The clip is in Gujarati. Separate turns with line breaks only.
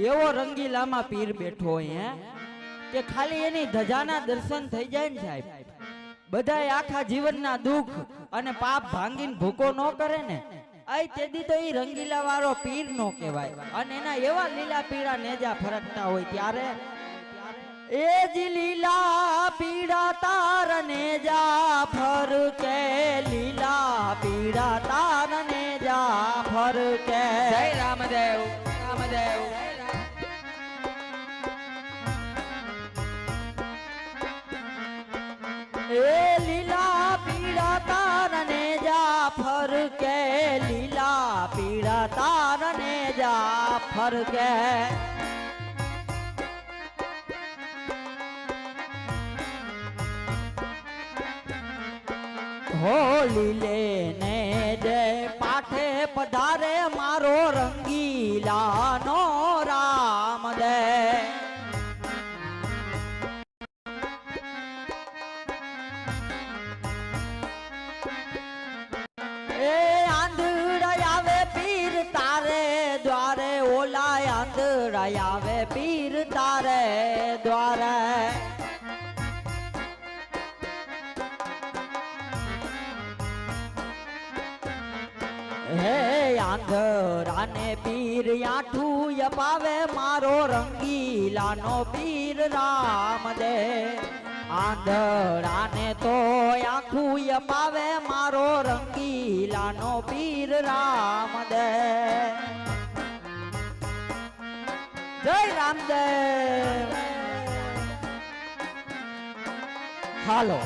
એવો રંગીલામાં પીર બેઠો હોય કે ખાલી એની ધજાના દર્શન થઈ જાય ને સાહેબ, બધાય આખા જીવનના દુઃખ અને પાપ ભાંગીને ભૂકો ન કરે ને, આઈ તેદી તો ઈ રંગીલા વાળો પીર નો કહેવાય. અને એના એવા લીલા પીળા નેજા ફરકતા હોય ત્યારે એ જ લીલા પીળા તાર નેજા ફરકે, લીલા પીળા તાર નેજા ફરકે.
જય રામદેવ રામદેવ.
એ લીલા પીળા તાર નેજા ફરકે, લીલા પીળા તાર નેજા ફરકે. હોલી લેને દે પાઠે પધારે મારો રંગીલા નો રામ દે. એ આંધળા આવે પીર તારે દ્વારે, ઓલા આંધળા આવે પીર તારે દ્વારે. હે આંધળાને પીર આઠું અપાવે મારો રંગીલાનો પીર રામ દે. આંધળાને તો આખું અપાવે મારો રંગીલાનો પીર રામ દે. જય રામદેવ. હાલો.